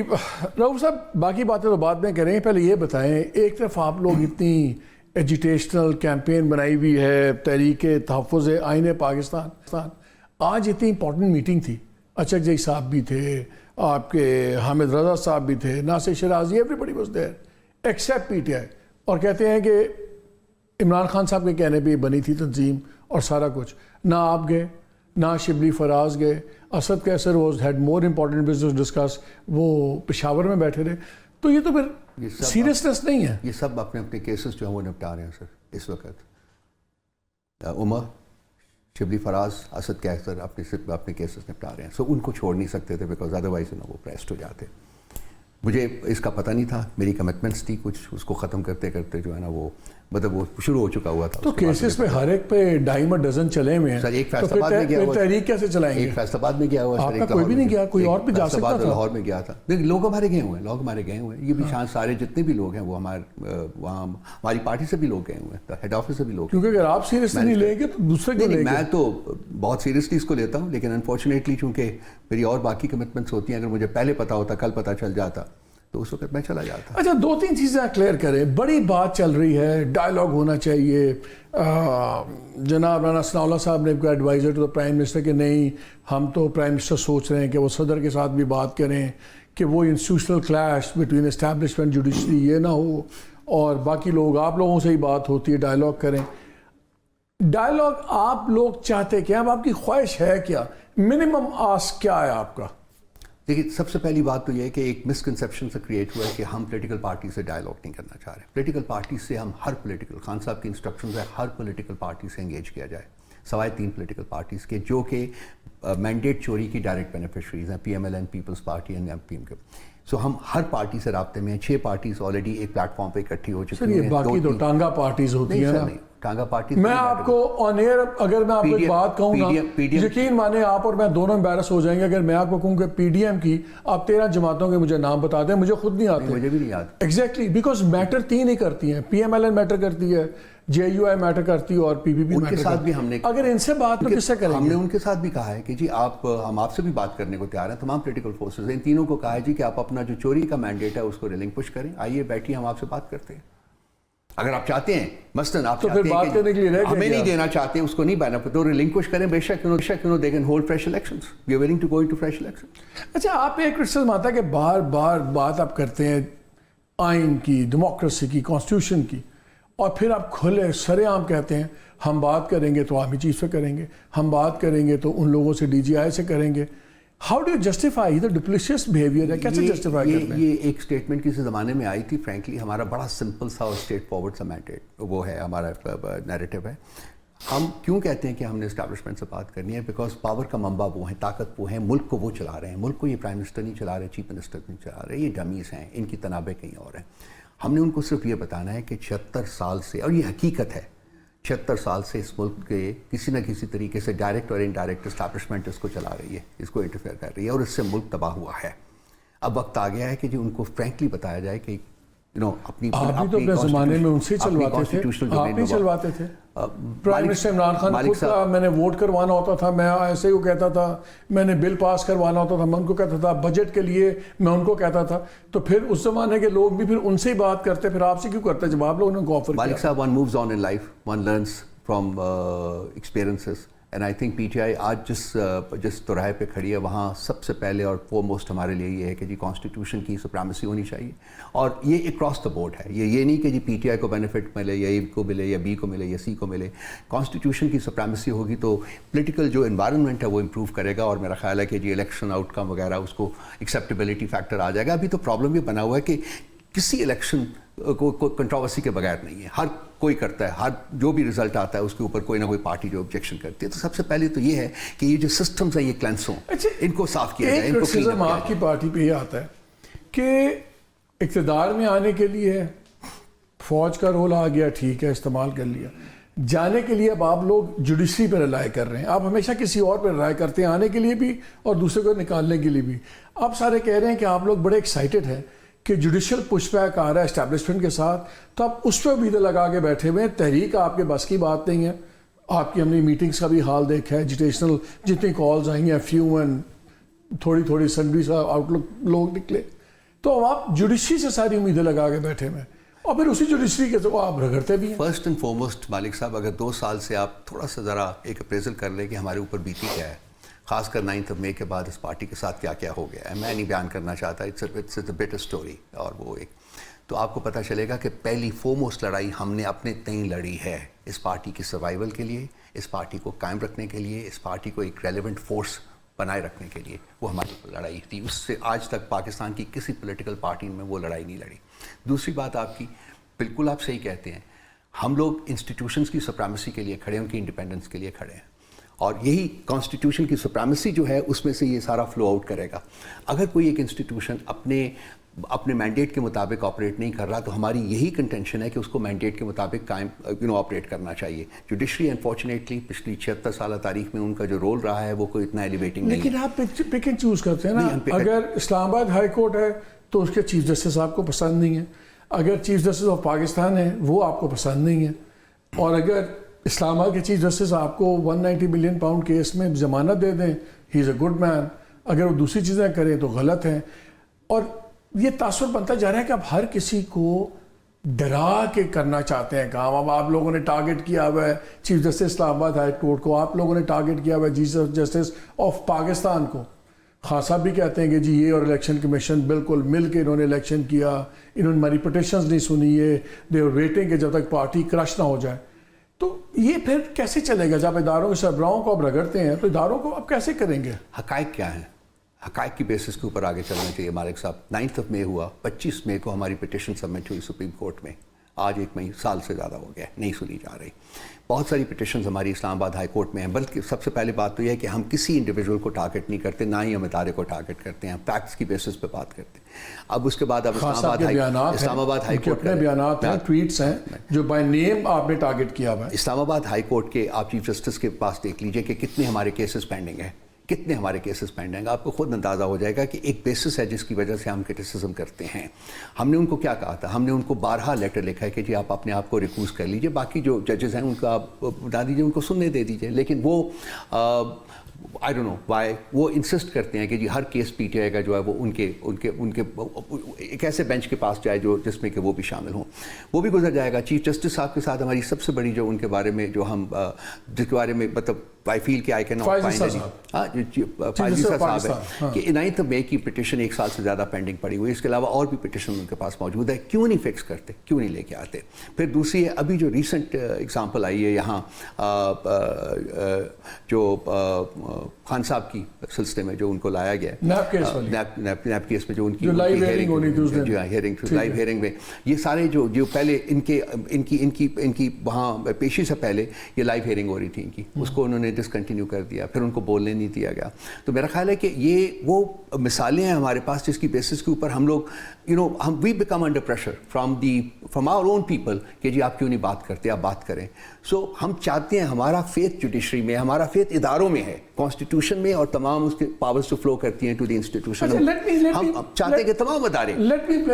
رؤوف صاحب باقی باتیں تو بعد میں کریں، پہلے یہ بتائیں، ایک طرف آپ لوگ اتنی ایجیٹیشنل کیمپین بنائی ہوئی ہے، تحریک تحفظ آئین پاکستان، آج اتنی امپورٹنٹ میٹنگ تھی، اچک جی صاحب بھی تھے، آپ کے حامد رضا صاحب بھی تھے، Nasir Shirazi, everybody was there except P T I, اور کہتے ہیں کہ عمران خان صاحب کے کہنے پہ بنی تھی تنظیم اور سارا کچھ، نہ آپ گئے نہ شبلی فراز گئے، اسد کیسر was had more important business discuss, وہ پشاور میں بیٹھے رہے، تو یہ تو پھر سیریسنس نہیں ہے۔ یہ سب اپنے اپنے کیسز جو ہیں وہ نپٹا رہے ہیں سر اس وقت، عمر، شبلی فراز، اسد کیسر اپنے کیسز نپٹا رہے ہیں، سو ان کو چھوڑ نہیں سکتے تھے بیکاز ادروائز وہ پریسڈ ہو جاتے۔ مجھے اس کا پتہ نہیں تھا، میری کمٹمنٹس تھی کچھ، اس کو ختم کرتے کرتے جو ہے نا وہ مطلب وہ شروع ہو چکا ہوا تھا۔ تو کیسز پہ ہر ایک پہ ڈائم اور ڈزن چلے ہوئے ہیں سر، ایک فیصل آباد میں گیا ہوا، تحریک کیسے چلائیں گے؟ ایک فیصل آباد میں گیا ہوا، آپ کا کوئی بھی نہیں گیا، کوئی اور بھی جا سکتا تھا، لاہور میں گیا تھا، لوگ ہمارے گئے ہوئے ہیں، یہ بھی شان سارے جتنے بھی لوگ ہیں وہ وہاں ہماری پارٹی سے بھی لوگ گئے ہوئے ہیں، ہیڈ آفس سے بھی لوگ، کیونکہ اگر آپ سیریسلی نہیں لیں گے تو دوسرے کیوں لیں گے؟ میں تو بہت سیریسلی اس کو لیتا ہوں، لیکن انفارچونیٹلی چونکہ میری اور باقی کمٹمنٹس ہوتی ہیں، اگر مجھے پہلے پتہ ہوتا، کل پتہ چل جاتا تو اس وقت میں چلا جاتا۔ اچھا، دو تین چیزیں کلیئر کریں، بڑی بات چل رہی ہے، ڈائلاگ ہونا چاہیے، جناب رانا ثناء اللہ صاحب نے کوئی ایڈوائزر ٹو پرائم منسٹر کہ نہیں، ہم تو پرائم منسٹر سوچ رہے ہیں کہ وہ صدر کے ساتھ بھی بات کریں کہ وہ institutional clash between establishment judiciary یہ نہ ہو، اور باقی لوگ آپ لوگوں سے ہی بات ہوتی ہے، ڈائلاگ کریں۔ ڈائلاگ آپ لوگ چاہتے کیا؟ اب آپ کی خواہش ہے کیا؟ منیمم آسک کیا ہے آپ کا؟ دیکھیے، سب سے پہلی بات تو یہ ہے کہ ایک مسکنسیپشن سے کریٹ ہوا ہے کہ ہم پولیٹیکل پارٹی سے ڈائلاگ نہیں کرنا چاہ رہے۔ پولیٹیکل پارٹی سے ہم ہر پولیٹیکل، خان صاحب کی انسٹرکشنز ہے ہر پولیٹیکل پارٹی سے انگیج کیا جائے، سوائے 3 پولیٹیکل پارٹیز کے جو کہ مینڈیٹ چوری کی ڈائریکٹ بینیفیشریز ہیں، P M L N, Peoples Party and M P M کے۔ سو ہم ہر پارٹی سے رابطے میں ہیں، 6 پارٹیز آلریڈی ایک پلیٹ فارم پہ اکٹھی ہو چکی ہیں۔ یہ باقی تو ٹانگا پارٹیز ہوتی ہیں نا، ٹانگا پارٹی، میں آپ کو آن ایئر اگر میں آپ کو ایک بات کہوں نا، یقین مانے آپ اور میں دونوں امبیرس ہو جائیں گے اگر میں آپ کو کہوں کہ پی ڈی ایم کی آپ 13 جماعتوں کے مجھے نام بتا دیں، مجھے خود نہیں آتے، مجھے بھی نہیں آتے ایگزیکٹلی، بیکاز میٹر 3 ہی کرتی ہیں، P M L N matter کرتی ہے، جے یو آئی میٹر کرتی ہے، اور پی پی پی میٹر کرتی ہے۔ اگر ان سے بات تو کس سے کریں گے؟ ہم نے ان کے ساتھ بھی کہا ہے کہ جی ہم آپ سے بھی بات کرنے کو تیار ہیں، تمام پولیٹیکل فورسز ہیں، ان تینوں کو کہا ہے جی کہ آپ اپنا جو چوری کا مینڈیٹ ہے اس کو ریلنکوش کریں، آئیے بیٹھیے، ہم آپ سے بات کرتے ہیں۔ اگر آپ چاہتے ہیں مثلاً آپ چاہتے ہیں کہ ہمیں نہیں دینا چاہتے، اس کو نہیں بینا تو ریلنکوش کریں، بے شک انہوں they can hold fresh elections, we are willing to go into fresh election. اچھا، آپ ایک کرٹیسزم آتا ہے کہ بار بار بات آپ کرتے ہیں آئین کی، ڈیموکریسی کی، کانسٹیٹیوشن کی، اور پھر آپ کھلے سرے عام کہتے ہیں ہم بات کریں گے تو آرمی چیف سے کریں گے، ہم بات کریں گے تو ان لوگوں سے ڈی جی آئی سے کریں گے۔ ہاؤ ڈو یو جسٹیفائی ادھر ڈپلیشیس بیہیویئر ہے، کیسے جسٹیفائی کرتے ہیں؟ یہ ایک اسٹیٹمنٹ کسی زمانے میں آئی تھی، فرینکلی ہمارا بڑا سمپل سا اور اسٹریٹ فارورڈ سا میٹر وہ ہے، ہمارا نیریٹو ہے۔ ہم کیوں کہتے ہیں کہ ہم نے اسٹیبلشمنٹ سے بات کرنی ہے؟ بیکاز پاور کا منبع وہ ہیں، طاقت وہ ہیں، ملک کو وہ چلا رہے ہیں، ملک کو یہ پرائم منسٹر نہیں چلا رہے، چیف منسٹر نہیں چلا رہے، یہ ڈمیز ہیں، ان کی تنابیں کہیں اور ہیں۔ ہم نے ان کو صرف یہ بتانا ہے کہ 76 سال سے، اور یہ حقیقت ہے، 76 سال سے اس ملک کے کسی نہ کسی طریقے سے ڈائریکٹ اور انڈائریکٹ اسٹیبلشمنٹ اس کو چلا رہی ہے، اس کو انٹرفیئر کر رہی ہے، اور اس سے ملک تباہ ہوا ہے۔ اب وقت آ گیا ہے کہ جی ان کو فرینکلی بتایا جائے کہ اپنی آپ بھی تو اپنے زمانے میں ان سے چلواتے تھے، آپ بھی چلواتے تھے۔ پرائم منسٹر عمران خان خود کا میں نے ووٹ کروانا ہوتا تھا، میں ایسے ہی کہتا تھا، میں نے بل پاس کروانا ہوتا تھا، میں ان کو کہتا تھا، بجٹ کے لیے میں ان کو کہتا تھا، تو پھر اس زمانے کے لوگ بھی پھر ان سے ہی بات کرتے، پھر آپ سے کیوں کرتے جب آپ لوگوں نے ان کو آفر کیا؟ مالک صاحب، one moves on in life, one learns from experiences, and I think P T آئی آج جس چوراہے پہ کھڑی ہے وہاں سب سے پہلے اور فورموسٹ ہمارے لیے یہ ہے کہ جی کانسٹیٹیوشن کی سپریمیسی ہونی چاہیے، اور یہ اکراس دا بورڈ ہے، یہ نہیں کہ جی پی ٹی آئی کو بینیفٹ ملے یا اے کو ملے یا بی کو ملے یا سی کو ملے، کانسٹیٹیوشن کی سپریمیسی ہوگی تو پولیٹیکل جو انوائرمنٹ ہے وہ امپروو کرے گا، اور میرا خیال ہے کہ جی الیکشن آؤٹ کم وغیرہ اس کو ایکسیپٹیبلٹی فیکٹر آ جائے گا۔ ابھی تو پرابلم یہ بنا ہوا ہے کہ کسی الیکشن کو کنٹروورسی کے بغیر نہیں ہے، ہر کوئی کرتا ہے، ہر جو بھی رزلٹ آتا ہے اس کے اوپر کوئی نہ کوئی پارٹی جو آبجیکشن کرتی ہے۔ تو سب سے پہلے تو یہ ہے کہ یہ جو سسٹمز ہیں یہ کلینس ہوں، ان کو صاف کیا جائے، ان کو کلین اپ کیا جائے۔ آپ کی پارٹی پہ یہ آتا ہے کہ اقتدار میں آنے کے لیے فوج کا رول آ گیا، ٹھیک ہے، استعمال کر لیا، جانے کے لیے اب آپ لوگ جوڈیشری پہ رلائی کر رہے ہیں، آپ ہمیشہ کسی اور پہ رلائی کرتے ہیں آنے کے لیے بھی اور دوسرے کو نکالنے کے لیے بھی۔ آپ سارے کہہ رہے ہیں کہ آپ لوگ بڑے ایکسائٹڈ ہیں کہ جوڈیشل پش بیک آ رہا ہے اسٹیبلشمنٹ کے ساتھ، تو آپ اس پہ بھی لگا کے بیٹھے ہوئے ہیں۔ تحریک آپ کے بس کی بات نہیں ہے، آپ کی ہم نے میٹنگز کا بھی حال دیکھا ہے، ایجوٹیشنل جتنی کالز آئی ہیں، فیو اینڈ تھوڑی سنڈری سا آؤٹ لک لوگ نکلے، تو آپ جوڈیشری سے ساری امیدیں لگا کے بیٹھے ہوئے اور پھر اسی جوڈیشری کے تو آپ رگڑتے بھی ہیں. فرسٹ اینڈ فارموسٹ مالک صاحب اگر 2 سال سے آپ تھوڑا سا ذرا ایک اپریزل کر لیں کہ ہمارے اوپر بیتی کیا ہے, خاص کر 9 مئی کے بعد اس پارٹی کے ساتھ کیا کیا ہو گیا ہے, میں نہیں بیان کرنا چاہتا, اٹس اے بٹ اسٹوری, اور وہ ایک تو آپ کو پتہ چلے گا کہ پہلی فارموسٹ لڑائی ہم نے اپنے تئیں لڑی ہے اس پارٹی کی سروائیول کے لیے, اس پارٹی کو قائم رکھنے کے لیے, اس پارٹی کو ایک ریلیونٹ فورس بنائے رکھنے کے لیے. وہ ہماری لڑائی تھی, اس سے آج تک پاکستان کی کسی پولیٹیکل پارٹی میں وہ لڑائی نہیں لڑی. دوسری بات آپ کی, بالکل آپ صحیح کہتے ہیں, ہم لوگ انسٹیٹیوشنز کی سپریمیسی کے لیے کھڑے ہیں, ان کی انڈیپینڈنس کے لیے کھڑے ہیں, اور یہی کانسٹیٹیوشن کی سپریمیسی جو ہے اس میں سے یہ سارا فلو آؤٹ کرے گا. اگر کوئی ایک انسٹیٹیوشن اپنے مینڈیٹ کے مطابق آپریٹ نہیں کر رہا تو ہماری یہی کنٹینشن ہے کہ اس کو مینڈیٹ کے مطابق قائم آپریٹ کرنا چاہیے. جوڈیشری انفارچونیٹلی پچھلی 76 سالہ تاریخ میں ان کا جو رول رہا ہے وہ کوئی اتنا ایلیویٹنگ نہیں ہے. لیکن آپ پک اینڈ چوز کرتے ہیں نا, اگر اسلام آباد ہائی کورٹ ہے تو اس کے چیف جسٹس آپ کو پسند نہیں ہے, اگر چیف جسٹس آف پاکستان ہے وہ آپ کو پسند نہیں ہے, اور اگر اسلام آباد کے چیف جسٹس آپ کو 190 ملین پاؤنڈ کیس میں ضمانت دے دیں, ہی از اے گڈ مین, اگر وہ دوسری چیزیں کریں تو غلط ہیں. اور یہ تاثر بنتا جا رہا ہے کہ اب ہر کسی کو ڈرا کے کرنا چاہتے ہیں کام. اب آپ لوگوں نے ٹارگٹ کیا ہوا ہے چیف جسٹس اسلام آباد ہائی کورٹ کو, آپ لوگوں نے ٹارگٹ کیا ہوا ہے چیف جسٹس آف پاکستان کو. خان صاحب بھی کہتے ہیں کہ جی یہ اور الیکشن کمیشن بالکل مل کے انہوں نے الیکشن کیا, انہوں نے ہماری پٹیشنز نہیں سنی ہے, دے آر ویٹنگ کہ جب تک پارٹی کرش نہ ہو جائے. تو یہ پھر کیسے چلے گا جب اداروں کے سربراہوں کو اب رگڑتے ہیں, تو اداروں کو اب کیسے کریں گے؟ حقائق کیا ہیں, حقائق کی بیسس کے اوپر آگے چلنا چاہیے مالک صاحب. 9 مئی ہوا, 25 مئی کو ہماری پٹیشن سبمٹ ہوئی سپریم کورٹ میں, آج 1 مئی سال سے زیادہ ہو گیا, نہیں سنی جا رہی. بہت ساری پٹیشنز ہماری اسلام آباد ہائی کورٹ میں ہیں, بلکہ سب سے پہلے بات تو یہ ہے کہ ہم کسی انڈیویجول کو ٹارگٹ نہیں کرتے, نہ ہی ہم ادارے کو ٹارگٹ کرتے ہیں, فیکٹس کی بیسس پہ بات کرتے ہیں. اب اس کے بعد اب اسلام آباد ہائی کورٹ کے بیانات ہیں, ٹویٹس ہیں جو بائی نیم آپ نے ٹارگٹ کیا ہوا ہے. اسلام آباد ہائی کورٹ کے آپ چیف جسٹس کے پاس دیکھ لیجئے کہ کتنے ہمارے کیسز پینڈنگ ہیں, کتنے ہمارے کیسز پینڈنگ. آپ کو خود اندازہ ہو جائے گا کہ ایک بیسس ہے جس کی وجہ سے ہم کرٹیسزم کرتے ہیں. ہم نے ان کو کیا کہا تھا, ہم نے ان کو بارہا لیٹر لکھا ہے کہ جی آپ اپنے آپ کو ریکوز کر لیجئے, باقی جو ججز ہیں ان کا آپ بتا دیجئے, ان کو سننے دے دیجئے. لیکن وہ آئی ڈونٹ نو وائی وہ انسسٹ کرتے ہیں کہ جی ہر کیس پی ٹی آئی کا جو ہے وہ ان کے ایک ایسے بینچ کے پاس جائے جو جس میں کہ وہ بھی شامل ہوں. وہ بھی گزر جائے گا. چیف جسٹس صاحب کے ساتھ ہماری سب سے بڑی جو ان کے بارے میں جو ہم جس کے بارے میں مطلب آئی فیل کہ I can not find Faez صاحب ہے کہ 9 مئی کی پٹیشن 1 سال سے زیادہ پینڈنگ پڑی ہوئی, اس کے علاوہ اور بھی پٹیشن ان کے پاس موجود ہے. کیوں نہیں فکس کرتے, کیوں نہیں لے کے آتے؟ پھر دوسری ہے ابھی جو ریسنٹ ایگزامپل آئی ہے یہاں جو خان صاحب کی سلسلے میں جو ان کو لایا گیا نیب کیس میں جو ان کی لائیو ہیئرنگ میں یہ سارے جو پہلے ان کی وہاں پیشی سے پہلے یہ لائیو ہیئرنگ ہو رہی تھی ان کی, اس کو انہوں نے ڈسکنٹینیو کر دیا, پھر ان کو بولنے نہیں دیا گیا. تو میرا خیال ہے کہ یہ وہ مثالیں ہیں ہمارے پاس جس کی بیسس کے اوپر ہم لوگ we become under pressure from our own people کہ جی آپ کیوں نہیں بات کرتے, آپ بات کریں. سو ہم چاہتے ہیں, ہمارا فیتھ جوڈیشری میں, ہمارا فیتھ اداروں میں ہے, کانسٹیٹیوشن میں, اور تمام اس کے پاورز جو فلو کرتی ہیں ٹو دی انسٹیٹیوشن. ہم چاہتے ہیں کہ تمام ادارے